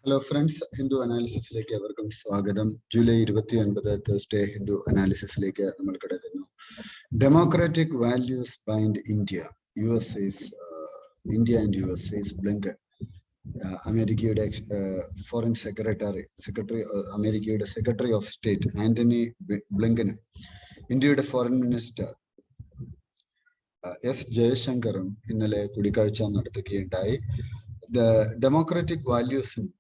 Hello friends, Hindu അനാലിസിസിലേക്ക് അവർക്കും സ്വാഗതം. July 29 Thursday Hindu അനാലിസിസിലേക്ക് നമ്മൾ കിടക്കുന്നു. Democratic values bind India, India and USA Blinken. അമേരിക്കയുടെ ഫോറിൻ സെക്രട്ടറി അമേരിക്കയുടെ സെക്രട്ടറി ഓഫ് സ്റ്റേറ്റ് ആന്റണി ബ്ലിങ്കനും ഇന്ത്യയുടെ ഫോറിൻ മിനിസ്റ്റർ എസ് ജയശങ്കറും ഇന്നലെ കൂടിക്കാഴ്ച നടത്തുകയുണ്ടായി. ഡെമോക്രാറ്റിക് വാല്യൂസിന്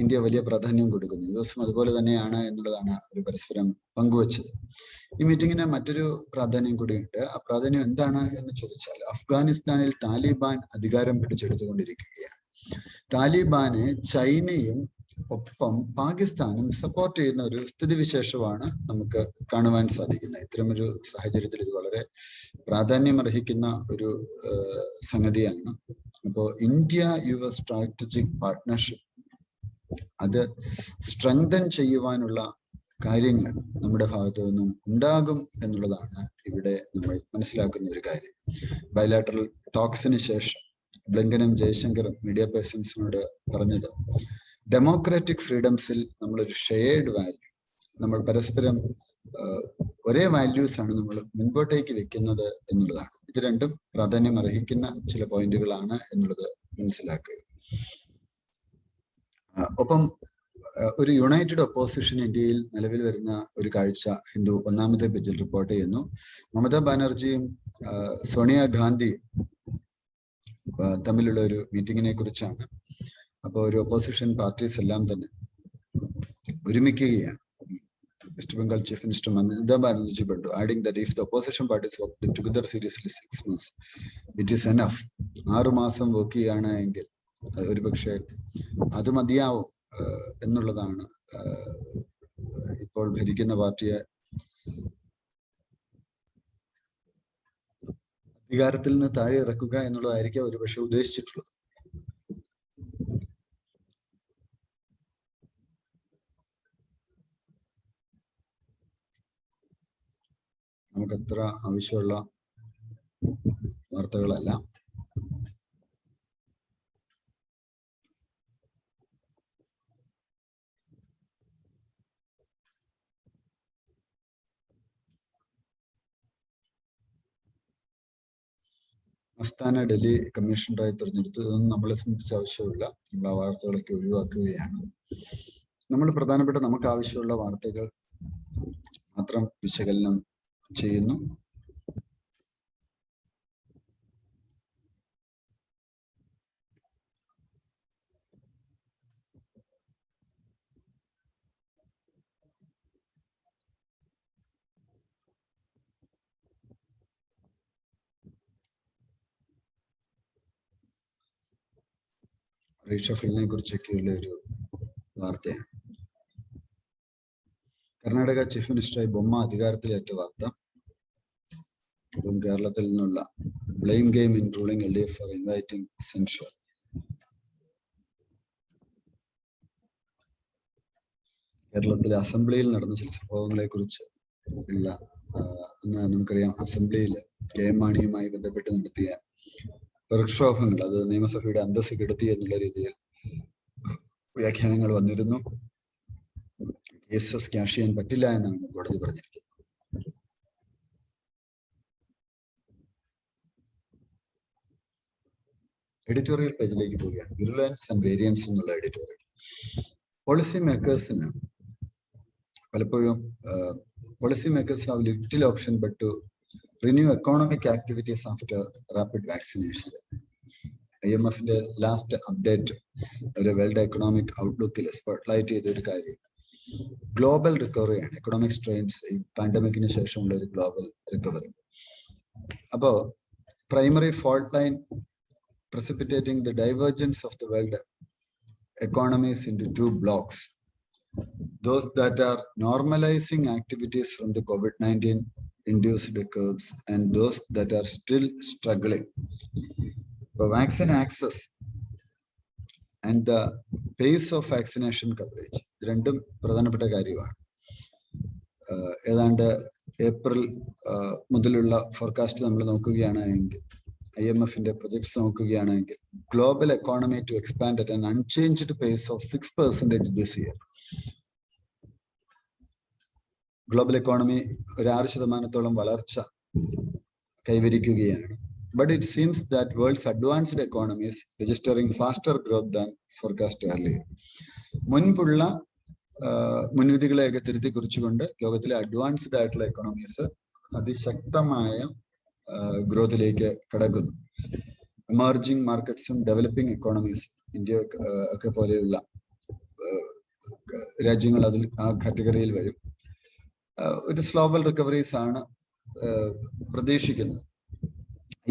ഇന്ത്യ വലിയ പ്രാധാന്യം കൊടുക്കുന്നു. യുഎസും അതുപോലെ തന്നെയാണ് എന്നുള്ളതാണ് അവർ പരസ്പരം പങ്കുവച്ചത്. ഈ മീറ്റിങ്ങിന് മറ്റൊരു പ്രാധാന്യം കൂടിയുണ്ട്. ആ പ്രാധാന്യം എന്താണ് എന്ന് ചോദിച്ചാൽ, അഫ്ഗാനിസ്ഥാനിൽ താലിബാൻ അധികാരം പിടിച്ചെടുത്തുകൊണ്ടിരിക്കുകയാണ്. താലിബാന് ചൈനയും ഒപ്പം പാകിസ്ഥാനും സപ്പോർട്ട് ചെയ്യുന്ന ഒരു സ്ഥിതിവിശേഷമാണ് നമുക്ക് കാണുവാൻ സാധിക്കുന്നത്. ഇത്തരമൊരു സാഹചര്യത്തിൽ ഇത് വളരെ പ്രാധാന്യം അർഹിക്കുന്ന ഒരു സംഗതിയാണ്. അപ്പോൾ ഇന്ത്യ US സ്ട്രാറ്റജിക് പാർട്ട്ണർഷിപ്പ് അത് സ്ട്രെങ്തൻ ചെയ്യുവാനുള്ള കാര്യങ്ങൾ നമ്മുടെ ഭാഗത്തു നിന്നും ഉണ്ടാകും എന്നുള്ളതാണ് ഇവിടെ നമ്മൾ മനസ്സിലാക്കുന്ന ഒരു കാര്യം. ബയലാറ്ററൽ ടോക്സിന് ശേഷം ബ്ലിങ്കനും ജയശങ്കറും മീഡിയ പേഴ്സൺസിനോട് പറഞ്ഞത്, ഡെമോക്രാറ്റിക് ഫ്രീഡംസിൽ നമ്മളൊരു ഷെയർഡ് വാല്യൂ, നമ്മൾ പരസ്പരം ഒരേ വാല്യൂസ് ആണ് നമ്മൾ മുൻപോട്ടേക്ക് വെക്കുന്നത് എന്നുള്ളതാണ്. ഇത് രണ്ടും പ്രാധാന്യം അർഹിക്കുന്ന ചില പോയിന്റുകളാണ് എന്നുള്ളത് മനസ്സിലാക്കുക. ഒപ്പം ഒരു യുണൈറ്റഡ് ഒപ്പോസിഷൻ ഇന്ത്യയിൽ നിലവിൽ വരുന്ന ഒരു കാഴ്ച ഹിന്ദു ഒന്നാമത്തെ പേജിൽ റിപ്പോർട്ട് ചെയ്യുന്നു. മമതാ ബാനർജിയും സോണിയാഗാന്ധിയും തമ്മിലുള്ള ഒരു മീറ്റിങ്ങിനെ കുറിച്ചാണ്. അപ്പോൾ ഒരു ഒപ്പോസിഷൻ പാർട്ടീസ് എല്ലാം തന്നെ ഒരുമിക്കുകയാണ്. West Bengal chief minister Mamata Banerjee പറഞ്ഞു, adding that if the opposition parties work together seriously 6 months, it is enough. 6 മാസം വർക്ക് ചെയ്യുകയാണ് എങ്കിൽ ഒരുപക്ഷെ അത് മതിയാവും എന്നുള്ളതാണ് ഇപ്പോൾ ഭരിക്കുന്ന പാർട്ടിയെ അധികാരത്തിൽ നിന്ന് താഴെ ഇറക്കുക എന്നുള്ളതായിരിക്കും ഒരുപക്ഷെ ഉദ്ദേശിച്ചിട്ടുള്ളത്. നമുക്കത്ര ആവശ്യമുള്ള വാർത്തകളല്ല. അസ്താന ഡൽഹി കമ്മീഷണറായി തിരഞ്ഞെടുത്തു. ഇതൊന്നും നമ്മളെ സംബന്ധിച്ച് ആവശ്യമില്ല. നമ്മൾ ആ വാർത്തകളൊക്കെ ഒഴിവാക്കുകയാണ്. നമ്മൾ പ്രധാനപ്പെട്ട നമുക്ക് ആവശ്യമുള്ള വാർത്തകൾ മാത്രം വിശകലനം ചെയ്യുന്നു. റീഷഫിലിനെ കുറിച്ചൊക്കെയുള്ള ഒരു വാർത്തയാണ്. കർണാടക ചീഫ് മിനിസ്റ്ററായി ബൊമ്മ അധികാരത്തിലേറ്റ വാർത്ത. അപ്പം കേരളത്തിൽ നിന്നുള്ള blame game in ruling LDF for inviting censure. കേരളത്തിലെ അസംബ്ലിയിൽ നടന്ന ചില സംഭവങ്ങളെ കുറിച്ച് ഉള്ള നമുക്കറിയാം, അസംബ്ലിയിൽ KM മാണിയുമായി ബന്ധപ്പെട്ട് നടത്തിയ പ്രക്ഷോഭങ്ങൾ അത് നിയമസഭയുടെ അന്തസ്സ് കെടുത്തി എന്നുള്ള രീതിയിൽ വ്യാഖ്യാനങ്ങൾ വന്നിരുന്നു. കേസസ് ക്യാഷ് ചെയ്യാൻ പറ്റില്ല എന്നാണ് കോടതി പറഞ്ഞിരിക്കുന്നത്. എഡിറ്റോറിയൽ പേജിലേക്ക് പോവുകയാണ്. വിറുലൻസ് ആൻഡ് വേരിയൻസ് എന്നുള്ള എഡിറ്റോറിയൽ. പോളിസി മേക്കേഴ്സിന് പലപ്പോഴും policy makers have little option but to renew economic activities after rapid vaccination. IMFന്റെ ലാസ്റ്റ് അപ്ഡേറ്റ് ഒരു വേൾഡ് എക്കണോമിക് ഔട്ട്ലുക്കിൽ സ്പോട്ട്ലൈറ്റ് ചെയ്ത ഒരു കാര്യം ഗ്ലോബൽ റിക്കവറിയാണ്. എക്കണോമിക് സ്ട്രെയിൻസ് ഈ പാൻഡമിക്കിന് ശേഷമുള്ള ഒരു ഗ്ലോബൽ റിക്കവറി. അപ്പോൾ primary fault line precipitating the divergence of the world economies into 2 blocks. Those that are normalizing activities from the COVID-19 induced curves and those that are still struggling. For vaccine access and the pace of vaccination coverage, രണ്ടും പ്രധാനപ്പെട്ട കാര്യമാണ്. ഏതാണ്ട് April മുതലുള്ള forecast നമ്മൾ നോക്കുകയാണ് എങ്കിൽ IMFന്റെ projects നോക്കുകയാണെങ്കിൽ global economy to expand at an unchanged pace of 6% this year. Global economy ഒരു 6% വളർച്ച കൈവരിക്കുകയാണ്. But it seems that world's advanced economies registering faster growth than forecast earlier. മുൻപുള്ള മുൻവിധികളെയൊക്കെ തിരുത്തി കുറിച്ചുകൊണ്ട് ലോകത്തിലെ അഡ്വാൻസ്ഡ് ആയിട്ടുള്ള എക്കോണമീസ് അതിശക്തമായ ഗ്രോത്തിലേക്ക് കടക്കുന്നു. എമർജിംഗ് മാർക്കറ്റ്സും ഡെവലപ്പിംഗ് എക്കോണമീസും ഇന്ത്യ ഒക്കെ പോലെയുള്ള രാജ്യങ്ങൾ അതിൽ ആ കാറ്റഗറിയിൽ വരും. ഒരു സ്ലോവൽ റിക്കവറീസ് ആണ് പ്രതീക്ഷിക്കുന്നത്.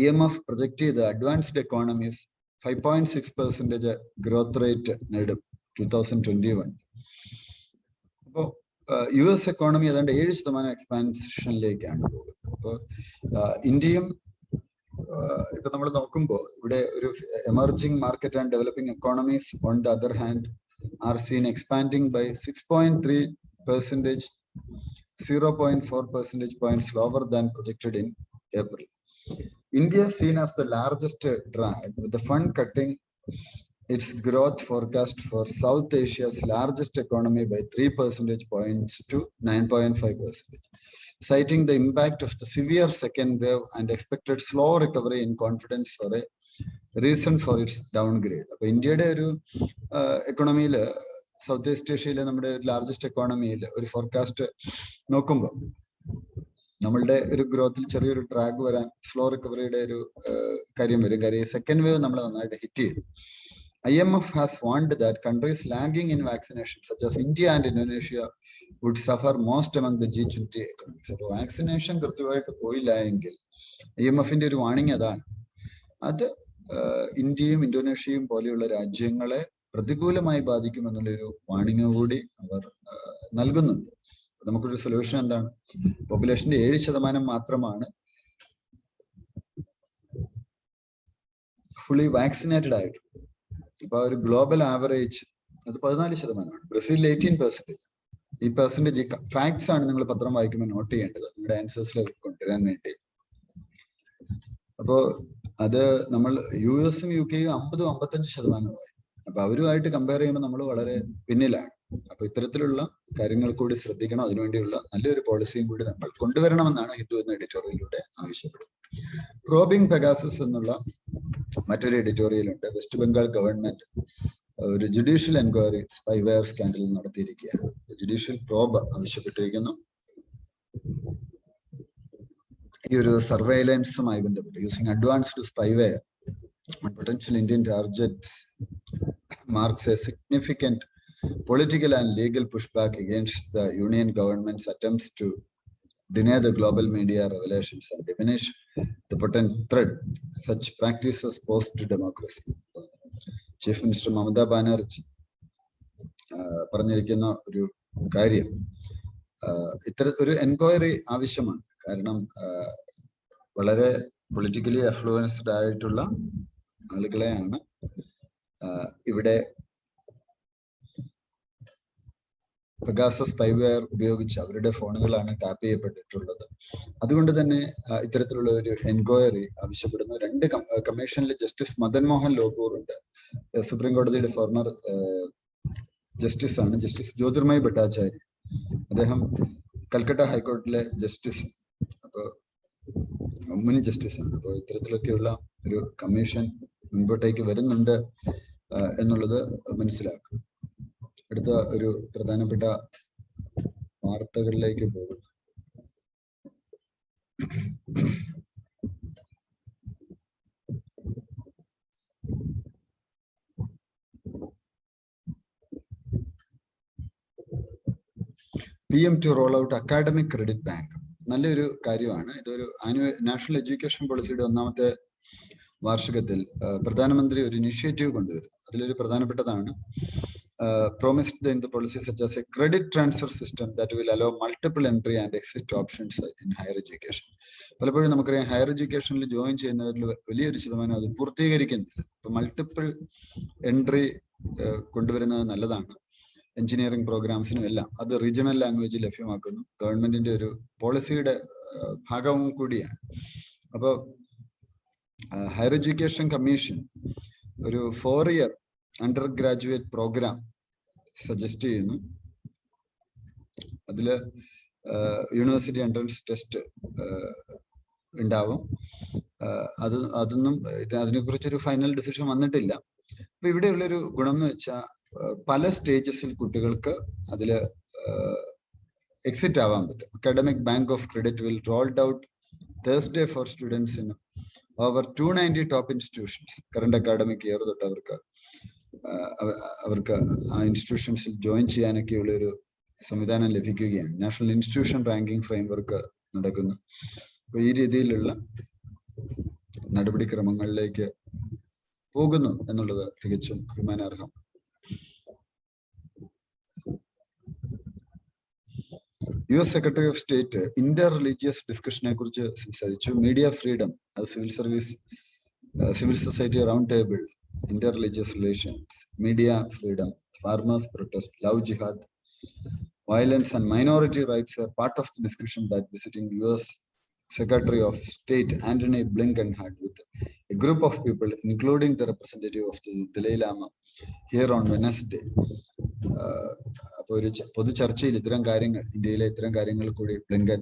IMF പ്രൊജക്ട് ചെയ്ത അഡ്വാൻസ്ഡ് എക്കോണമീസ് 5.6% ഗ്രോത്ത് റേറ്റ് നേടും 2021. അപ്പോൾ US എക്കോണമി ഏതാണ്ട് 7% എക്സ്പാൻഷനിലേക്കാണ് പോകുന്നത്. അപ്പോൾ ഇന്ത്യയും ഇപ്പൊ നമ്മൾ നോക്കുമ്പോൾ ഇവിടെ ഒരു emerging market and developing economies on the other hand are seen expanding by 6.3%, 0.4 percentage points lower than projected in April. India seen as the largest drag, with the fund cutting its growth forecast for South Asia's largest economy by 3 percentage points to 9.5%, citing the impact of the severe second wave and expected slow recovery in confidence for a reason for its downgrade. അപ്പോൾ ഇന്ത്യയുടെ ഒരു എക്കോണമിയിൽ south east ഏഷ്യയിലെ നമ്മുടെ largest എക്കോണമിയിൽ ഒരു forecast നോക്കുമ്പോൾ നമ്മളുടെ ഒരു ഗ്രോത്തിൽ ചെറിയൊരു ഡ്രാഗ് വരാൻ, സ്ലോ റിക്കവറിയുടെ ഒരു കാര്യം വരും. കാര്യം സെക്കൻഡ് വേവ് നമ്മൾ നന്നായിട്ട് ഹിറ്റ് ചെയ്തു. IMF has warned that countries lagging in vaccination, such as India and Indonesia, would suffer most among the G20 economies. അപ്പോൾ വാക്സിനേഷൻ കൃത്യമായിട്ട് പോയില്ല എങ്കിൽ IMFന്റെ ഒരു വാണിംഗ് അതാണ്. അത് ഇന്ത്യയും ഇന്തോനേഷ്യയും പോലെയുള്ള രാജ്യങ്ങളെ പ്രതികൂലമായി ബാധിക്കുമെന്നുള്ളൊരു വാണിംഗ് കൂടി അവർ നൽകുന്നുണ്ട്. നമുക്കൊരു സൊല്യൂഷൻ എന്താണ്? പോപ്പുലേഷന്റെ 7% മാത്രമാണ് ഫുള്ളി വാക്സിനേറ്റഡ് ആയിട്ടുള്ളത്. അപ്പൊ ഒരു ഗ്ലോബൽ ആവറേജ് അത് 14%. ബ്രസീലിൽ 18%. ഈ പെർസെന്റേജ് ഫാക്ട്സ് ആണ് നിങ്ങൾ പത്രം വായിക്കുമ്പോൾ നോട്ട് ചെയ്യേണ്ടത് നിങ്ങളുടെ ആൻസേഴ്സിൽ കൊണ്ടുവരാൻ വേണ്ടി. അപ്പോ അത് നമ്മൾ US ഉം UK 50-55%. അപ്പൊ അവരുമായിട്ട് കമ്പയർ ചെയ്യുമ്പോൾ നമ്മൾ വളരെ പിന്നിലാണ്. അപ്പൊ ഇത്തരത്തിലുള്ള കാര്യങ്ങൾ കൂടി ശ്രദ്ധിക്കണം. അതിനുവേണ്ടിയുള്ള നല്ലൊരു പോളിസിയും കൂടി നമ്മൾ കൊണ്ടുവരണമെന്നാണ് ഹിന്ദു എന്ന എഡിറ്റോറിയലിലൂടെ ആവശ്യപ്പെടുന്നത്. പ്രോബിംഗ് പെഗാസസ് എന്നുള്ള മറ്റൊരു എഡിറ്റോറിയൽ ഉണ്ട്. വെസ്റ്റ് ബംഗാൾ ഗവൺമെന്റ് ഒരു ജുഡീഷ്യൽ എൻക്വയറി സ്പൈവെയർ സ്കാൻഡൽ നടത്തിയിരിക്കുകയാണ്. ജുഡീഷ്യൽ പ്രോബ് ആവശ്യപ്പെട്ടിരിക്കുന്നു. ഈ ഒരു സർവൈലൻസുമായി ബന്ധപ്പെട്ട് using advanced spyware on potential Indian targets marks a significant political and legal pushback against the union government's attempts to deny the global media revelations and diminish the potent threat such practices pose to democracy. Chief Minister Mamata Banerjee പറഞ്ഞിരിക്കുന്ന ഒരു കാര്യം ഒരു enquiry ആവശ്യമാണ്. കാരണം വളരെ politically അഫ്ലുവൻസ്ഡ് ആയിട്ടുള്ള ആളുകളെയാണ് ഇവിടെ പെഗാസസ് സ്പൈവെയർ ഉപയോഗിച്ച് അവരുടെ ഫോണുകളാണ് ടാപ്പ് ചെയ്യപ്പെട്ടിട്ടുള്ളത്. അതുകൊണ്ട് തന്നെ ഇത്തരത്തിലുള്ള ഒരു എൻക്വയറി ആവശ്യപ്പെടുന്നു. 2 കമ്മീഷനിൽ ജസ്റ്റിസ് മദൻ മോഹൻ ലോകൂർ ഉണ്ട്. സുപ്രീം കോടതിയുടെ ഫോർമർ ജസ്റ്റിസ് ആണ്. ജസ്റ്റിസ് ജ്യോതിർമയ് ഭട്ടാചാര്യ, അദ്ദേഹം കൽക്കട്ട ഹൈക്കോടതിയിലെ ജസ്റ്റിസ്, അപ്പോൾ മുൻ ജസ്റ്റിസ് ആണ്. അപ്പോൾ ഇത്തരത്തിലൊക്കെയുള്ള ഒരു കമ്മീഷൻ മുൻപോട്ടേക്ക് വരുന്നുണ്ട് എന്നുള്ളത് മനസ്സിലാക്കും. അടുത്ത ഒരു പ്രധാനപ്പെട്ട വാർത്തകളിലേക്ക് പോകുന്നു. PM to roll out academic credit bank. നല്ലൊരു കാര്യമാണ്. ഇതൊരു നാഷണൽ എഡ്യൂക്കേഷൻ പോളിസിയുടെ 1ാമത്തെ വാർഷികത്തിൽ പ്രധാനമന്ത്രി ഒരു ഇനിഷ്യേറ്റീവ് കൊണ്ടുവരും. അതിലൊരു പ്രധാനപ്പെട്ടതാണ് promised in the policy such as a credit transfer system that will allow multiple entry and exit options in higher education. പലപ്പോഴും നമുക്കറിയാം ഹയർ എഡ്യൂക്കേഷനിൽ ജോയിൻ ചെയ്യുന്നവരിൽ വലിയൊരു ശതമാനം അത് പൂർത്തീകരിക്കുന്നില്ല. ഇപ്പൊ മൾട്ടിപ്പിൾ എൻട്രി കൊണ്ടുവരുന്നത് നല്ലതാണ്. എഞ്ചിനീയറിംഗ് പ്രോഗ്രാംസിനും എല്ലാം അത് റീജിയണൽ ലാംഗ്വേജിൽ ലഭ്യമാക്കുന്നു. ഗവൺമെന്റിന്റെ ഒരു പോളിസിയുടെ ഭാഗവും കൂടിയാണ്. അപ്പോൾ ഹയർ എഡ്യൂക്കേഷൻ കമ്മീഷൻ ഒരു 4-year under graduate programme suggest ചെയ്യുന്നു. അതില് യൂണിവേഴ്സിറ്റി എൻട്രൻസ് ടെസ്റ്റ് ഉണ്ടാവും. അതൊന്നും അതിനെക്കുറിച്ചൊരു ഫൈനൽ ഡിസിഷൻ വന്നിട്ടില്ല. അപ്പൊ ഇവിടെയുള്ളൊരു ഗുണം എന്ന് വെച്ചാൽ പല സ്റ്റേജസിൽ കുട്ടികൾക്ക് അതിൽ എക്സിറ്റ് ആവാൻ പറ്റും. Academic bank of credit will rolled out Thursday for students in over 290 top institutions. Current academic year തൊട്ട് അവർക്ക് ആ ഇൻസ്റ്റിറ്റ്യൂഷൻസിൽ ജോയിൻ ചെയ്യാനൊക്കെയുള്ള ഒരു സംവിധാനം ലഭിക്കുകയാണ്. നാഷണൽ ഇൻസ്റ്റിറ്റ്യൂഷൻ റാങ്കിങ് ഫ്രെയിംവർക്ക് നടക്കുന്നു. അപ്പൊ ഈ രീതിയിലുള്ള നടപടിക്രമങ്ങളിലേക്ക് പോകുന്നു എന്നുള്ളത് തികച്ചും അഭിമാനാർഹം. US secretary of state inter religious ഡിസ്കഷനെ കുറിച്ച് സംസാരിച്ചു. മീഡിയ ഫ്രീഡം, അത് civil society round table, inter religious relations, media freedom, farmers protest, love jihad, violence and minority rights are part of the discussion that visiting US Secretary of State Antony Blinken had with a group of people, including the representative of the Dalai Lama, here on Wednesday. അപ്പോൾ ഒരു പൊതു ചർച്ചയിൽ ഇത്തരം കാര്യങ്ങൾ, ഇന്ത്യയിലെ ഇത്തരം കാര്യങ്ങൾ കൂടി ബ്ലിങ്കൻ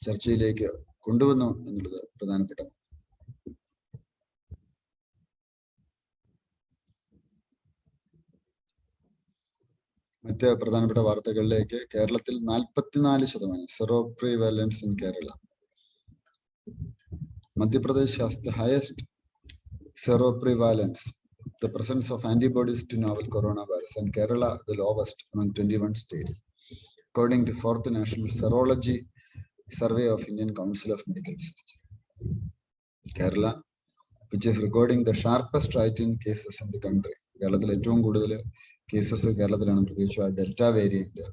ചർച്ചയിലേക്ക് കൊണ്ടുവന്നു എന്നുള്ളത് പ്രധാനപ്പെട്ട. മറ്റ് പ്രധാനപ്പെട്ട വാർത്തകളിലേക്ക്. കേരളത്തിൽ 44% zero prevalence in Kerala. Madhya Pradesh has the highest sero prevalence, the presence of antibodies to novel coronavirus, and Kerala the lowest among 21 states, according to 4th National Serology Survey of Indian Council of Medical Research. Kerala, which is recording the sharpest rise in cases in the country. കേരളത്തിൽ ഏറ്റവും കൂടുതൽ cases കേരളത്തിലാണ്, പ്രത്യേകിച്ച് ആ delta variant.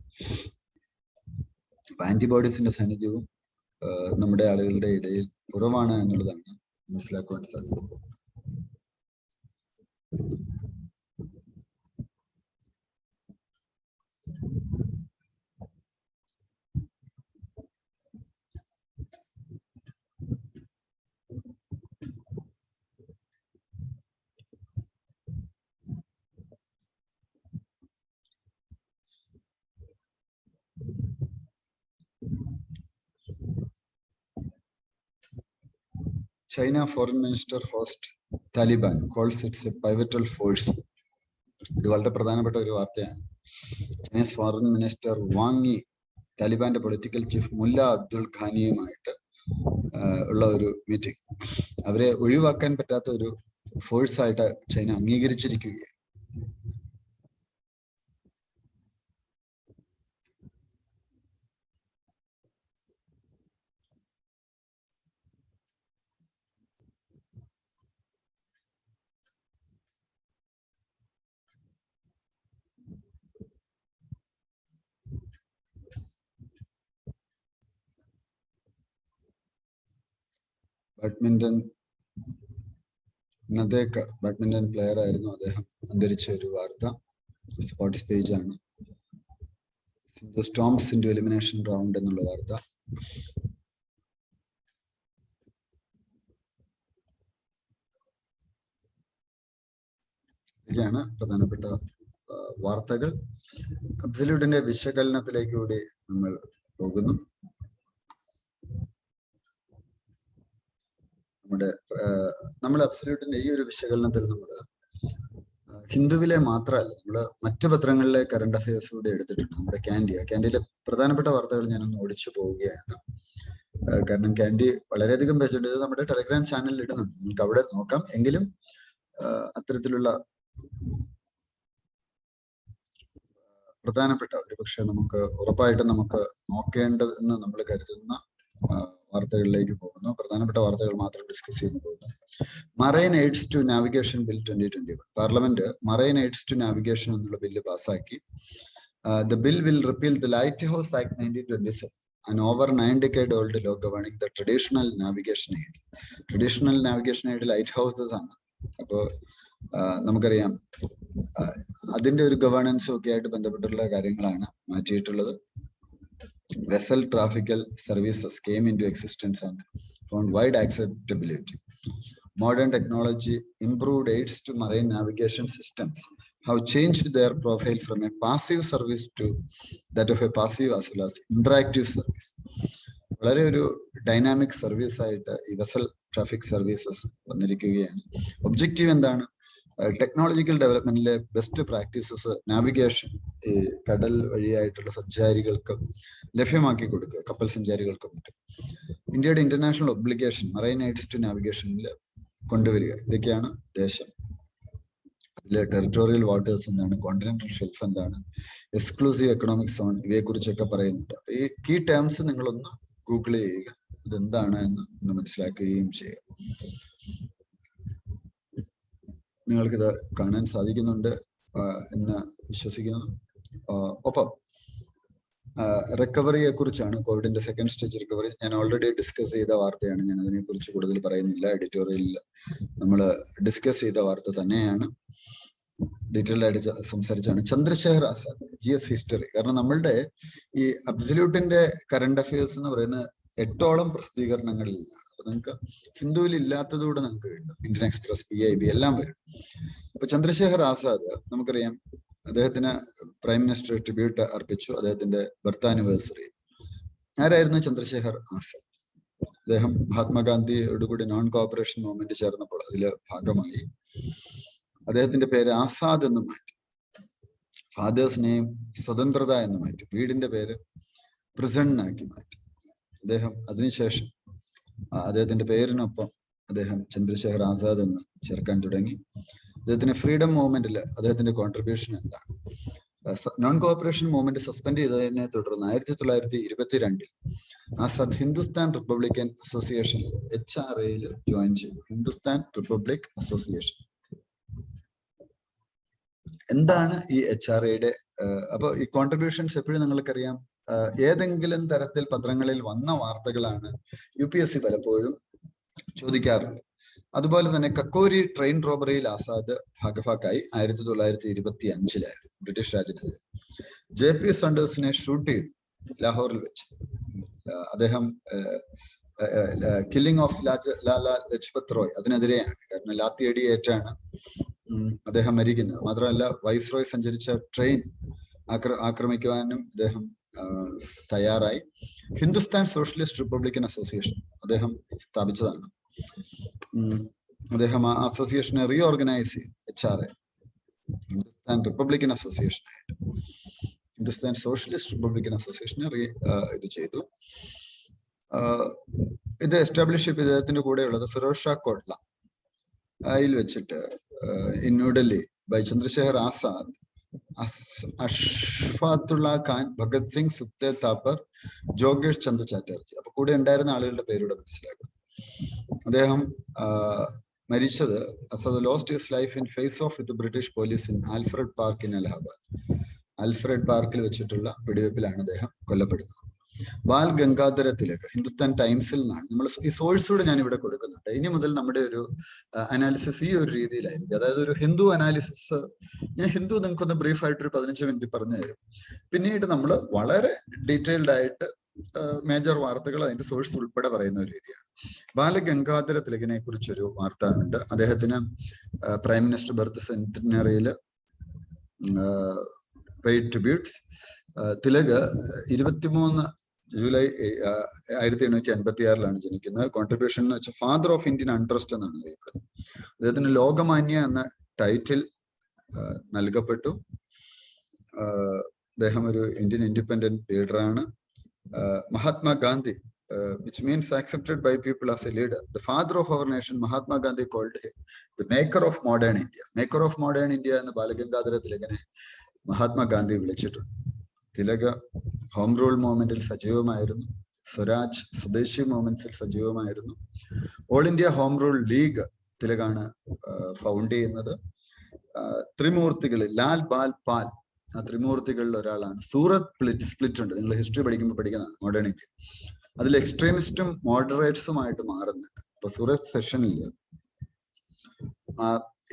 ആന്റിബോഡീസിന്റെ സാന്നിധ്യവും നമ്മുടെ ആളുകളുടെ ഇടയിൽ കുറവാണ് എന്നുള്ളതാണ് മനസ്സിലാക്കുവാൻ സാധിക്കുന്നത്. China Foreign Minister host Taliban calls it a pivotal force. ഇത് വളരെ പ്രധാനപ്പെട്ട ഒരു വാർത്തയാണ്. Chinese foreign minister Wang Yi താലിബാന്റെ political chief മുല്ല അബ്ദുൽ ഖാനിയുമായിട്ട് ഉള്ള ഒരു മീറ്റിംഗ്. അവരെ ഒഴിവാക്കാൻ പറ്റാത്ത ഒരു ഫോഴ്സ് ആയിട്ട് ചൈന അംഗീകരിച്ചിരിക്കുകയാണ്. ബാഡ്മിന്റൺ നദേക്കർ, ബാഡ്മിന്റൺ പ്ലെയർ ആയിരുന്നു അദ്ദേഹം, അന്തരിച്ച ഒരു വാർത്ത. സ്പോർട്സ് പേജ് ആണ്. Sindhu storms into elimination round എന്നുള്ള വാർത്ത. ഇതൊക്കെയാണ് പ്രധാനപ്പെട്ട വാർത്തകൾ. അബ്സല്യൂട്ടിന്റെ വിശകലനത്തിലേക്ക് കൂടി നമ്മൾ പോകുന്നു. നമ്മൾ അബ്സല്യൂട്ടിന്റെ ഈ ഒരു വിശകലനത്തിൽ നമ്മൾ ഹിന്ദുവിലെ മാത്രമല്ല, നമ്മൾ മറ്റു പത്രങ്ങളിലെ കറണ്ട് അഫയേഴ്സ് കൂടി എടുത്തിട്ടുണ്ട്. നമ്മുടെ ക്യാൻഡിയിലെ പ്രധാനപ്പെട്ട വാർത്തകൾ ഞാനൊന്ന് ഓടിച്ചു പോവുകയാണ്. കാരണം ക്യാൻഡി വളരെയധികം പേജുണ്ട്. ഇത് നമ്മുടെ ടെലഗ്രാം ചാനലിൽ ഇടുന്നുണ്ട്, നിങ്ങൾക്ക് അവിടെ നോക്കാം. എങ്കിലും അത്തരത്തിലുള്ള പ്രധാനപ്പെട്ട ഒരു പക്ഷെ നമുക്ക് ഉറപ്പായിട്ടും നമുക്ക് നോക്കേണ്ടതെന്ന് നമ്മൾ കരുതുന്ന വാർത്തകളിലേക്ക് പോകുന്നു. പ്രധാനപ്പെട്ട വാർത്തകൾ മാത്രം ഡിസ്കസ് ചെയ്തു പോകുന്നു. Marine aids to navigation bill 2021. Parliament marine aids to navigation എന്നുള്ള ബില്ല് പാസ്സാക്കി. The bill will repeal the lighthouse act 1927, an over 9-decade-old law governing the traditional navigation aid. Traditional navigation aid light houses ആണ്. അപ്പോൾ നമുക്കറിയാം അതിന്റെ ഒരു ഗവേണൻസും ഒക്കെ ആയിട്ട് ബന്ധപ്പെട്ടുള്ള കാര്യങ്ങളാണ് മാറ്റിയിട്ടുള്ളത്. Vessel traffical services came into existence and found wide acceptability. modern technology, improved aids to marine navigation systems have changed their profile from a passive service to that of a passive as well as interactive service. വളരെ ഒരു dynamic service ആയിട്ട് ഈ vessel traffic services വന്നിരിക്കുകയാണ്. Objective എന്താണ്? Technological ഡെവലപ്മെന്റിലെ best practices navigation ഈ കടൽ വഴിയായിട്ടുള്ള സഞ്ചാരികൾക്ക് ലഭ്യമാക്കി കൊടുക്കുക, കപ്പൽ സഞ്ചാരികൾക്കും മറ്റും. ഇന്ത്യയുടെ international obligation marine aids to നാവിഗേഷനിൽ കൊണ്ടുവരിക, ഇതൊക്കെയാണ് ഉദ്ദേശം. അതിലെ ടെറിട്ടോറിയൽ വാട്ടേഴ്സ് എന്താണ്, കോണ്ടിനെന്റൽ ഷെൽഫ് എന്താണ്, എക്സ്ക്ലൂസീവ് എക്കണോമിക് സോൺ, ഇവയെ കുറിച്ചൊക്കെ പറയുന്നുണ്ട്. അപ്പൊ ഈ കീ ടേംസ് നിങ്ങളൊന്ന് ഗൂഗിൾ ചെയ്യുക, ഇതെന്താണ് എന്ന് ഒന്ന് മനസ്സിലാക്കുകയും ചെയ്യുക. നിങ്ങൾക്കിത് കാണാൻ സാധിക്കുന്നുണ്ട് എന്ന് വിശ്വസിക്കുന്നു. ഒപ്പം റിക്കവറിയെ കുറിച്ചാണ്, കോവിഡിന്റെ സെക്കൻഡ് സ്റ്റേജ് റിക്കവറി ഞാൻ ഓൾറെഡി ഡിസ്കസ് ചെയ്ത വാർത്തയാണ്. ഞാൻ അതിനെക്കുറിച്ച് കൂടുതൽ പറയുന്നില്ല. എഡിറ്റോറിയലിൽ നമ്മൾ ഡിസ്കസ് ചെയ്ത വാർത്ത തന്നെയാണ്, ഡീറ്റെയിൽഡ് ആയിട്ട് സംസാരിച്ചാണ്. Chandrashekhar Azad GS history. കാരണം നമ്മളുടെ ഈ അബ്സല്യൂട്ടിന്റെ കറണ്ട് അഫയേഴ്സ് എന്ന് പറയുന്ന 8ഓളം പ്രസിദ്ധീകരണങ്ങളിൽ നിന്നാണ്. അപ്പൊ നിങ്ങൾക്ക് ഹിന്ദുവിൽ ഇല്ലാത്തതുകൂടെ നമുക്ക് കിട്ടും. ഇന്ത്യൻ എക്സ്പ്രസ്, PIB എല്ലാം വരും. അപ്പൊ ചന്ദ്രശേഖർ ആസാദ് നമുക്കറിയാം, അദ്ദേഹത്തിന് പ്രൈം മിനിസ്റ്റർ ട്രിബ്യൂട്ട് അർപ്പിച്ചു, അദ്ദേഹത്തിന്റെ ബർത്ത് ആനിവേഴ്സറി. ആരായിരുന്നു ചന്ദ്രശേഖർ ആസാദ്? അദ്ദേഹം മഹാത്മാഗാന്ധിയോട് കൂടി നോൺ കോഓപ്പറേഷൻ മൂവ്മെന്റ് ചേർന്നപ്പോൾ അതില് ഭാഗമായി അദ്ദേഹത്തിന്റെ പേര് ആസാദ് എന്ന് മാറ്റി, ഫാദേഴ്സ് നെയിം സ്വതന്ത്രത എന്ന് മാറ്റി, വീടിന്റെ പേര് പ്രിസൺ ആക്കി മാറ്റി. അദ്ദേഹം അതിനുശേഷം അദ്ദേഹത്തിന്റെ പേരിനൊപ്പം അദ്ദേഹം ചന്ദ്രശേഖർ ആസാദ് എന്ന് ചേർക്കാൻ തുടങ്ങി. അദ്ദേഹത്തിന്റെ ഫ്രീഡം മൂവ്മെന്റിൽ അദ്ദേഹത്തിന്റെ കോൺട്രിബ്യൂഷൻ എന്താണ്? നോൺ കോഓപ്പറേഷൻ മൂവ്മെന്റ് സസ്പെൻഡ് ചെയ്തതിനെ തുടർന്ന് 1922 ആസാദ് ഹിന്ദുസ്ഥാൻ റിപ്പബ്ലിക്കൻ അസോസിയേഷനിൽ HRAയിൽ ജോയിൻ ചെയ്തു. ഹിന്ദുസ്ഥാൻ റിപ്പബ്ലിക് അസോസിയേഷൻ എന്താണ് ഈ HRAയുടെ? അപ്പൊ ഈ കോൺട്രിബ്യൂഷൻസ് എപ്പോഴും നിങ്ങൾക്കറിയാം, ഏതെങ്കിലും തരത്തിൽ പത്രങ്ങളിൽ വന്ന വാർത്തകളാണ് UPSC പലപ്പോഴും ചോദിക്കാറുള്ളത്. അതുപോലെ തന്നെ കക്കോരി ട്രെയിൻ റോബറിയിൽ ആസാദ് ഭാഗഭാക്കായി 1925 ബ്രിട്ടീഷ് രാജിനെതിരെ. JP സണ്ടേഴ്സിനെ ഷൂട്ട് ചെയ്തു ലാഹോറിൽ വെച്ച്. അദ്ദേഹം കില്ലിംഗ് ഓഫ് ലാല ലജ്പത് റോയ് അതിനെതിരെയാണ്. കാരണം ലാത്തിയടി ഏറ്റാണ് അദ്ദേഹം മരിക്കുന്നത്. മാത്രമല്ല വൈസ്രോയ് സഞ്ചരിച്ച ട്രെയിൻ ആക്രമിക്കുവാനും അദ്ദേഹം തയ്യാറായി. ഹിന്ദുസ്ഥാൻ സോഷ്യലിസ്റ്റ് റിപ്പബ്ലിക്കൻ അസോസിയേഷൻ അദ്ദേഹം സ്ഥാപിച്ചതാണ്. അദ്ദേഹം ആ അസോസിയേഷനെ റീഓർഗനൈസ് ചെയ്തു. HRA ഹിന്ദുസ്ഥാൻ റിപ്പബ്ലിക്കൻ അസോസിയേഷൻ ആയിട്ട് ഹിന്ദുസ്ഥാൻ സോഷ്യലിസ്റ്റ് റിപ്പബ്ലിക്കൻ അസോസിയേഷനെ ഇത് ചെയ്തു. ഇത് എസ്റ്റാബ്ലിഷ് ചെയ്ത് അദ്ദേഹത്തിന്റെ കൂടെയുള്ളത് ഫിറോസ് ഷാ കോട്ട്ല അതിൽ വെച്ചിട്ട് ന്യൂഡൽഹി ബൈ ചന്ദ്രശേഖർ ആസാദ്, അഷ്ഫാത്തുള്ള ഖാൻ, ഭഗത് സിംഗ്, സുഖ്ദേവ് താപ്പർ, ജോഗേഷ് ചന്ദ്ര ചാറ്റർജി. അപ്പൊ കൂടെ ഉണ്ടായിരുന്ന ആളുകളുടെ പേരുടെ മനസ്സിലാക്കും. അദ്ദേഹം മരിച്ചത് Azad lost his life in phase off with British police in Alfred park in Allahabad. Alfred പാർക്കിൽ വെച്ചിട്ടുള്ള വെടിവെപ്പിലാണ് അദ്ദേഹം കൊല്ലപ്പെടുന്നത്. ബാൽ ഗംഗാധര തിലക് ഹിന്ദുസ്ഥാൻ ടൈംസിൽ നിന്നാണ്. നമ്മൾ ഈ സോഴ്സൂടെ ഞാൻ ഇവിടെ കൊടുക്കുന്നുണ്ട്. ഇനി മുതൽ നമ്മുടെ ഒരു അനാലിസിസ് ഈ ഒരു രീതിയിലായിരിക്കും. അതായത് ഒരു ഹിന്ദു അനാലിസിസ്, ഞാൻ ഹിന്ദു നിങ്ങൾക്കൊന്ന് ബ്രീഫ് ആയിട്ടൊരു 15 മിനിറ്റ് പറഞ്ഞു തരും. പിന്നീട് നമ്മൾ വളരെ ഡീറ്റെയിൽഡ് ആയിട്ട് മേജർ വാർത്തകൾ അതിന്റെ സോഴ്സ് ഉൾപ്പെടെ പറയുന്ന ഒരു രീതിയാണ്. ബാലഗംഗാധര തിലകിനെ കുറിച്ചൊരു വാർത്ത ഉണ്ട്. അദ്ദേഹത്തിന് പ്രൈം മിനിസ്റ്റർ ബർത്ത് സെന്റിനറിയിൽ പെയ്ഡ് ട്രിബ്യൂട്ട്സ്. തിലക് 23 ജൂലൈ 1856 ജനിക്കുന്നത്. കോൺട്രിബ്യൂഷൻ എന്ന് വെച്ചാൽ ഫാദർ ഓഫ് ഇന്ത്യൻ അൺട്രസ്റ്റ് എന്നാണ് അറിയപ്പെടുന്നത്. അദ്ദേഹത്തിന് ലോകമാന്യ എന്ന ടൈറ്റിൽ നൽകപ്പെട്ടു. അദ്ദേഹം ഒരു ഇന്ത്യൻ ഇൻഡിപെൻഡന്റ് ലീഡറാണ്. Mahatma Gandhi which means accepted by people as a leader. The father of our nation, Mahatma Gandhi called him the maker of modern India. Maker of modern India എന്ന് ബാലഗംഗാധര തിലകനെ മഹാത്മാഗാന്ധി വിളിച്ചിട്ടുണ്ട്. തിലക് ഹോം റൂൾ മൂവ്മെന്റിൽ സജീവമായിരുന്നു. സ്വരാജ്, സ്വദേശി മൂവ്മെന്റ്സിൽ സജീവമായിരുന്നു. All India home rule league തിലകാണ് found ചെയ്യുന്നത്. ത്രിമൂർത്തികളിൽ ലാൽ, ബാൽ, പാൽ, ആ ത്രിമൂർത്തികളിൽ ഒരാളാണ്. സൂറത്ത് സ്പ്ലിറ്റ് ഉണ്ട്, നിങ്ങൾ ഹിസ്റ്ററി പഠിക്കുമ്പോൾ പഠിക്കുന്നതാണ് മോഡേൺ ഇന്ത്യ. അതിൽ എക്സ്ട്രീമിസ്റ്റും മോഡറേറ്റ്സുമായിട്ട് മാറുന്നുണ്ട്. അപ്പൊ സൂറത്ത് സെഷനിൽ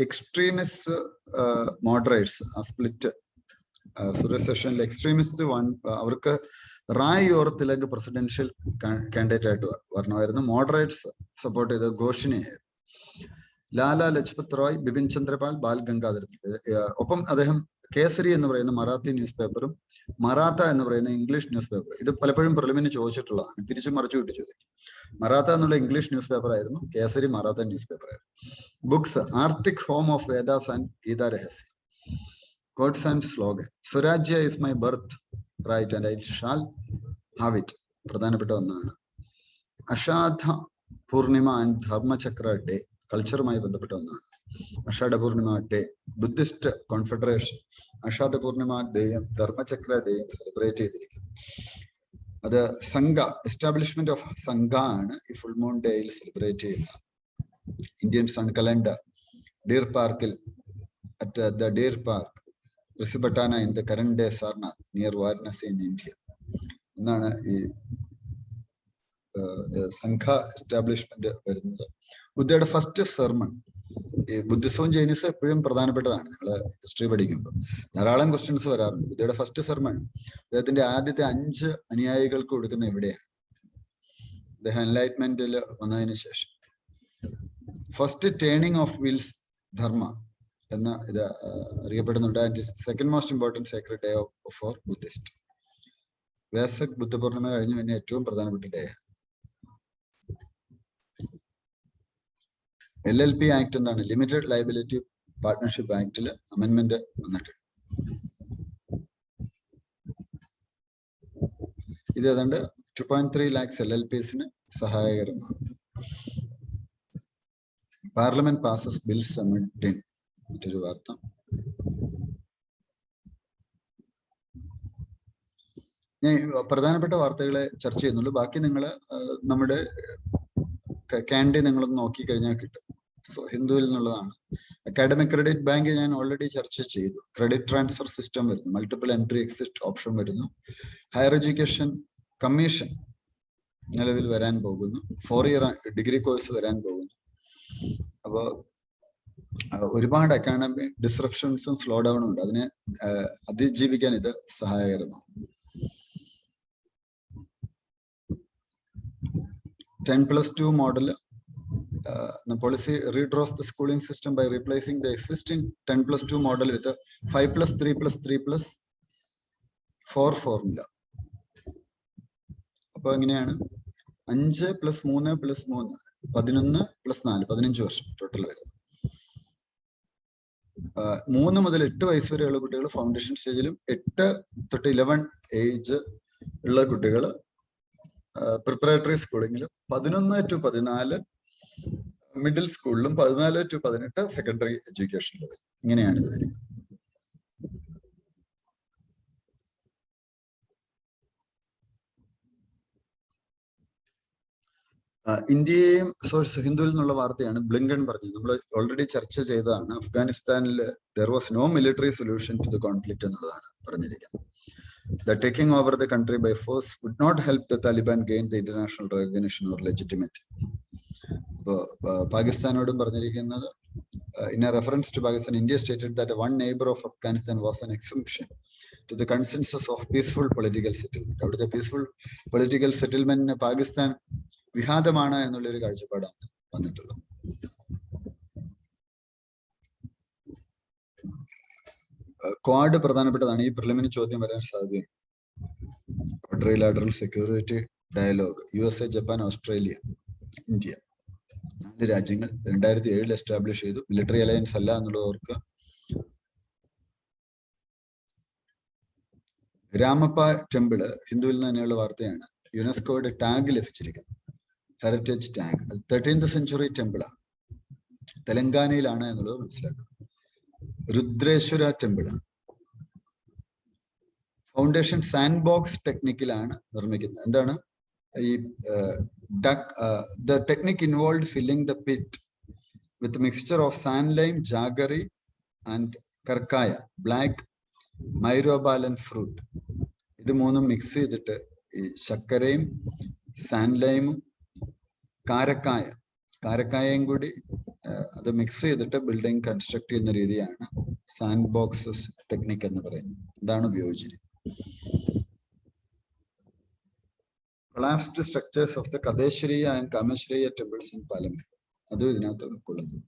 എക്സ്ട്രീമിസ്റ്റ് മോഡറേറ്റ്സ് ആ സ്പ്ലിറ്റ് സൂറത്ത് സെഷനിൽ എക്സ്ട്രീമിസ്റ്റ് അവർക്ക് Rai or Tilak presidential candidate ആയിട്ട് വരണമായിരുന്നു. മോഡറേറ്റ്സ് സപ്പോർട്ട് ചെയ്ത ഘോഷിനെയായിരുന്നു. ലാല ലജ്പത് റോയ്, ബിപിൻ ചന്ദ്രപാൽ, ബാൽ ഗംഗാധർ തിലക്. ഒപ്പം അദ്ദേഹം കേസരി എന്ന് പറയുന്ന മറാത്തി ന്യൂസ് പേപ്പറും മറാത്ത എന്ന് പറയുന്ന ഇംഗ്ലീഷ് ന്യൂസ് പേപ്പർ, ഇത് പലപ്പോഴും പ്രിലിമിന് ചോദിച്ചിട്ടുള്ളതാണ്, തിരിച്ചു മറിച്ചു വിട്ട് ചോദിക്കും. മറാത്ത എന്നുള്ള ഇംഗ്ലീഷ് ന്യൂസ് പേപ്പർ ആയിരുന്നു, കേസരി മറാത്ത ന്യൂസ് പേപ്പർ ആയിരുന്നു. Books: arctic home of Vedas and Gita Rahasya, quotes and slogan, swarajya is my birth right and I shall have it, പ്രധാനപ്പെട്ട ഒന്നാണ്. അഷാധ പൂർണിമ ആൻഡ് ധർമ്മചക്ര ഡേ, കൾച്ചറുമായി ബന്ധപ്പെട്ട ഒന്നാണ്. Ashadha Purnima day, Buddhist confederation Ashadha Purnima ഡേയും ധർമ്മചക്ര ഡേയും സെലിബ്രേറ്റ് ചെയ്തിരിക്കുന്നു. അത് സംഘ, എസ്റ്റാബ്ലിഷ്മെന്റ് ഓഫ് സംഘ ആണ് ഈ ഫുൾ മൂൺ ഡേയിൽ സെലിബ്രേറ്റ് ചെയ്യുന്നത്. ഇന്ത്യൻ സൺ കലണ്ടർ, ഡീർ പാർക്കിൽ, at the deer park Rishipattana in the current day Sarnath near Varanasi in India എന്നാണ് ഈ സംഘ എസ്റ്റാബ്ലിഷ്മെന്റ് വരുന്നത്. ബുദ്ധയുടെ ഫസ്റ്റ് സെർമൺ, ഈ ബുദ്ധിസവും ജൈനിസവും എപ്പോഴും പ്രധാനപ്പെട്ടതാണ്. നിങ്ങൾ ഹിസ്റ്ററി പഠിക്കുമ്പോൾ ധാരാളം ക്വസ്റ്റ്യൻസ് വരാറുണ്ട്. ബുദ്ധയുടെ ഫസ്റ്റ് സെർമൺ അദ്ദേഹത്തിന്റെ ആദ്യത്തെ 5 അനുയായികൾക്ക് കൊടുക്കുന്ന എവിടെയാണ്? അദ്ദേഹം എൻലൈറ്റ്മെന്റിൽ വന്നതിന് ശേഷം. ഫസ്റ്റ് ടേണിംഗ് ഓഫ് വീൽസ് ധർമ്മ എന്ന ഇത് അറിയപ്പെടുന്നുണ്ട്. And second most important Sacred day four Buddhist. Vesak Buddha Purnima കഴിഞ്ഞ് പിന്നെ ഏറ്റവും പ്രധാനപ്പെട്ട ഡേ. LLP ആക്ട് എന്താണ്? ലിമിറ്റഡ് ലയബിലിറ്റി പാർട്ട്ണർഷിപ്പ് ആക്ടിൽ അമെന്റ്മെന്റ് വന്നിട്ടുണ്ട്. ഇത് ഏതാണ്ട് 2.3 lakhs LLPസിന് സഹായകരമാണ്. Parliament passes bills amend in, മറ്റൊരു വാർത്ത. ഞാൻ പ്രധാനപ്പെട്ട വാർത്തകളെ ചർച്ച ചെയ്യുന്നുള്ളൂ. ബാക്കി നിങ്ങൾ നമ്മുടെ ക്യാൻഡി നിങ്ങളൊന്ന് നോക്കിക്കഴിഞ്ഞാൽ കിട്ടും. ഹിന്ദുവിൽ നിന്നുള്ളതാണ്. അക്കാഡമിക് ക്രെഡിറ്റ് ബാങ്ക് ഞാൻ ഓൾറെഡി ചർച്ച ചെയ്തു. ക്രെഡിറ്റ് ട്രാൻസ്ഫർ സിസ്റ്റം വരുന്നു, മൾട്ടിപ്പിൾ എൻട്രി എക്സിറ്റ് ഓപ്ഷൻ വരുന്നു. ഹയർ എഡ്യൂക്കേഷൻ കമ്മീഷൻ നിലവിൽ വരാൻ പോകുന്നു. 4 year ഡിഗ്രി കോഴ്സ് വരാൻ പോകുന്നു. അപ്പോൾ ഒരുപാട് അക്കാഡമിക് ഡിസ്റപ്ഷൻസും സ്ലോ ഡൗണും ഉണ്ട്. അതിനെ അതിജീവിക്കാൻ ഇത് സഹായകരമാണ്. 10+2 model. The policy redraws the schooling system by replacing the existing 10+2 model with a 5+3+3+4 formula. അപ്പോൾ എങ്ങനെയാണ്? 5+3+3 11+4 15 വർഷം ടോട്ടൽ വരുന്നത്. 3 മുതൽ 8 വയസ്സ് വരെയുള്ള കുട്ടികൾ ഫൗണ്ടേഷൻ സ്റ്റേജിലും 8 തൊട്ട് 11 ഏജ് ഉള്ള കുട്ടികൾ പ്രിപ്പറേറ്ററി സ്കൂളിങ്ങിലും 11 to 14 മിഡിൽ സ്കൂളിലും 14 to 18 സെക്കൻഡറി എഡ്യൂക്കേഷൻ ലെവൽ. ഇങ്ങനെയാണ് ഇത് വരുന്നത്. ഇന്ത്യയും ഹിന്ദുവിൽ നിന്നുള്ള വാർത്തയാണ്. ബ്ലിങ്കൺ പറഞ്ഞത് നമ്മൾ ഓൾറെഡി ചർച്ച ചെയ്തതാണ്. അഫ്ഗാനിസ്ഥാനിൽ there was no military solution to the conflict എന്നുള്ളതാണ് പറഞ്ഞിരിക്കുന്നത്. The taking over the country by force would not help the Taliban gain the international recognition or legitimacy. പാകിസ്ഥാനോടും പറഞ്ഞിരിക്കുന്നത്, in a reference to Pakistan, India stated that one neighbor of Afghanistan was an exception to the consensus of peaceful political settlement. അവിടുത്തെ peaceful political സെറ്റിൽമെന്റിന് Pakistan വിഘാതമാണ് എന്നുള്ളൊരു കാഴ്ചപ്പാടാണ് വന്നിട്ടുള്ളത്. Quad പ്രധാനപ്പെട്ടതാണ്. ഈ preliminary ചോദ്യം വരാൻ സാധ്യതയുണ്ട്. Quadrilateral security dialogue, USA, Japan, Australia, India, 4 രാജ്യങ്ങൾ 2007 എസ്റ്റാബ്ലിഷ് ചെയ്തു. മിലിറ്ററി അലയൻസ് അല്ല എന്നുള്ളത് ഓർക്കുക. രാമപ്പ ടെമ്പിള് ഹിന്ദുവിൽ നിന്ന് തന്നെയുള്ള വാർത്തയാണ്. യുനെസ്കോയുടെ ടാഗ് ലഭിച്ചിരിക്കുന്നു, ഹെറിറ്റേജ് ടാഗ്. 13th century ടെമ്പിളാണ്, തെലങ്കാനയിലാണ് എന്നുള്ളത് മനസ്സിലാക്കുക. രുദ്രേശ്വര ടെമ്പിൾ ഫൗണ്ടേഷൻ സാൻഡ് ബോക്സ് ടെക്നിക്കിലാണ് നിർമ്മിക്കുന്നത്. എന്താണ് ഈ the technique involved filling the pit with a mixture of sand lime, jaggery and karkaya, black myrobalan fruit. ഇത് മൂന്നും മിക്സ് ചെയ്തിട്ട് ഈ ശർക്കരയും സാൻഡ് ലൈമും കാരക്കായയും കൂടി അത് മിക്സ് ചെയ്തിട്ട് ബിൽഡിംഗ് കൺസ്ട്രക്ട് ചെയ്യുന്ന രീതിയാണ് സാൻഡ് ബോക്സസ് ടെക്നിക് എന്ന് പറയുന്നത്. ഇതാണ് ഉപയോഗിച്ചിരിക്കുന്നത്. collapsed structures of the Kadeshriya and Kameshriya temples in Parliament. അതും ഇതിനകത്ത് ഉൾക്കൊള്ളുന്നു.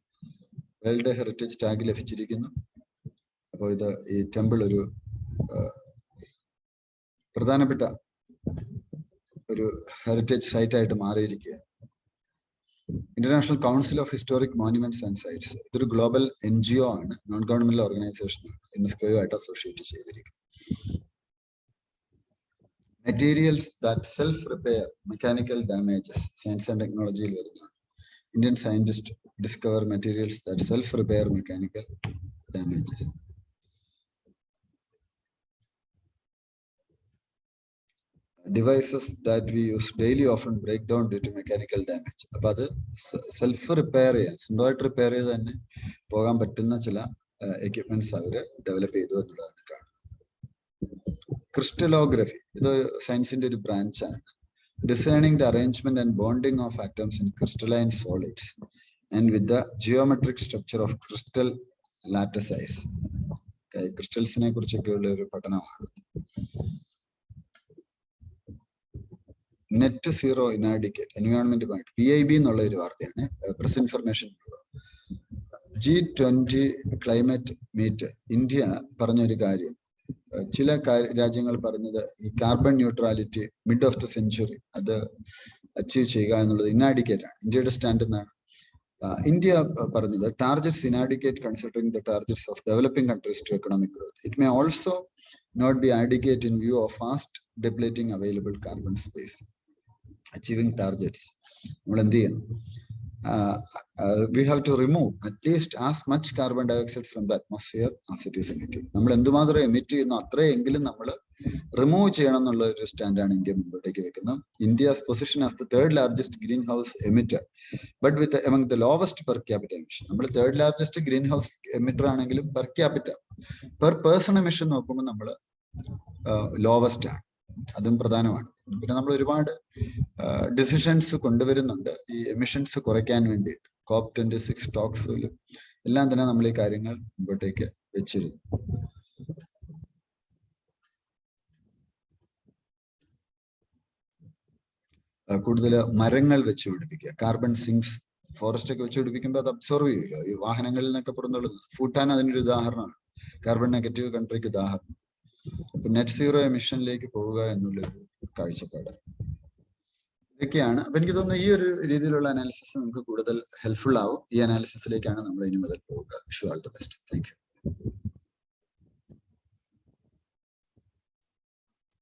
വേൾഡ് ഹെറിറ്റേജ് ടാഗ് ലഭിച്ചിരിക്കുന്നു. അപ്പോൾ ഇത് ഈ ടെമ്പിൾ ഒരു പ്രധാനപ്പെട്ട ഒരു ഹെറിറ്റേജ് സൈറ്റ് ആയിട്ട് മാറിയിരിക്കുകയാണ്. International council of historic monuments and sites ഇതൊരു ഗ്ലോബൽ NGO ആണ്, നോൺ ഗവൺമെന്റൽ ഓർഗനൈസേഷനാണ്, യുനെസ്കോയുമായിട്ട് അസോസിയേറ്റ് ചെയ്തിരിക്കുന്നത്. Materials that self repair mechanical damages science and ടെക്നോളജിയിൽ വരുന്നതാണ്. Indian scientist discover materials that self repair mechanical damages. Devices that we use daily often break down due to mechanical damage. അപ്പൊ അത് self repair ചെയ്യാൻ, സ്വന്തമായിട്ട് repair ചെയ്ത് തന്നെ പോകാൻ പറ്റുന്ന ചില എക്യുപ്മെന്റ്സ് അവര് ഡെവലപ്പ് ചെയ്തു എന്നുള്ളതാണ് കാണുന്നത്. ക്രിസ്റ്റലോഗ്രഫി ഇത് സയൻസിന്റെ ഒരു ബ്രാഞ്ചാണ്. Designing the arrangement and bonding of atoms in crystalline solids and with the geometric structure of crystal lattices. ക്രിസ്റ്റൽസിനെ കുറിച്ചൊക്കെയുള്ള ഒരു പഠനമാണ്. നെറ്റ് സീറോ ഇനാഡിക്കേറ്റ് എൻവയോൺമെന്റുമായിട്ട് PIB എന്നുള്ള ഒരു വാർത്തയാണ്. Press information G20 climate meet India പറഞ്ഞൊരു കാര്യം, ചില രാജ്യങ്ങൾ പറഞ്ഞത് ഈ carbon neutrality mid of the century അത് അച്ചീവ് ചെയ്യുക എന്നുള്ളത് ഇനാഡിക്കേറ്റ് ആണ്. ഇന്ത്യയുടെ സ്റ്റാൻഡ് എന്നാണ്. ഇന്ത്യ പറഞ്ഞത് targets inadequate considering the targets of developing countries to economic growth. It may also not be adequate in view of fast depleting available carbon space. Achieving targets, നമ്മൾ എന്ത് ചെയ്യണം? We have to remove at least as much carbon dioxide from the atmosphere as it is emitting. നമ്മൾ എന്തുമാത്രം emit ചെയ്യുന്നു അത്രയെങ്കിലും നമ്മൾ remove ചെയ്യണം എന്നുള്ള ഒരു സ്റ്റാൻഡാണ് ഇന്ത്യ മുമ്പോട്ടേക്ക് വെക്കുന്നത്. India's position as the third largest greenhouse emitter, but with among the lowest per capita emission. നമ്മൾ third largest green house emitter ആണെങ്കിലും per capita per person emission നോക്കുമ്പോൾ നമ്മൾ ലോവസ്റ്റ് ആണ്. അതും പ്രധാനമാണ്. പിന്നെ നമ്മൾ ഒരുപാട് ഡിസിഷൻസ് കൊണ്ടുവരുന്നുണ്ട് ഈ എമിഷൻസ് കുറയ്ക്കാൻ വേണ്ടിയിട്ട്. COP26 ടോക്സിലും എല്ലാം തന്നെ നമ്മൾ ഈ കാര്യങ്ങൾ മുമ്പോട്ടേക്ക് വെച്ചിരുന്നു. കൂടുതൽ മരങ്ങൾ വെച്ച് പിടിപ്പിക്കുക. കാർബൺ സിങ്സ് ഫോറസ്റ്റ് ഒക്കെ വെച്ച് പിടിപ്പിക്കുമ്പോൾ അത് അബ്സോർവ് ചെയ്യില്ല. ഈ വാഹനങ്ങളിൽ നിന്നൊക്കെ പുറന്നുള്ളത്. ഭൂട്ടാൻ അതിനൊരു ഉദാഹരണമാണ്, കാർബൺ നെഗറ്റീവ് കൺട്രിക്ക് ഉദാഹരണം. അപ്പൊ നെറ്റ് സീറോ എമിഷനിലേക്ക് പോവുക എന്നുള്ളൊരു കാഴ്ചപ്പാട് ഇതൊക്കെയാണ്. അപ്പൊ എനിക്ക് തോന്നുന്നു ഈ ഒരു രീതിയിലുള്ള അനാലിസിസ് നമുക്ക് കൂടുതൽ ഹെൽപ്ഫുൾ ആവും. ഈ അനാലിസിസിലേക്കാണ് നമ്മൾ ഇനി മുതൽ പോവുക. Wish you all the best. Thank you.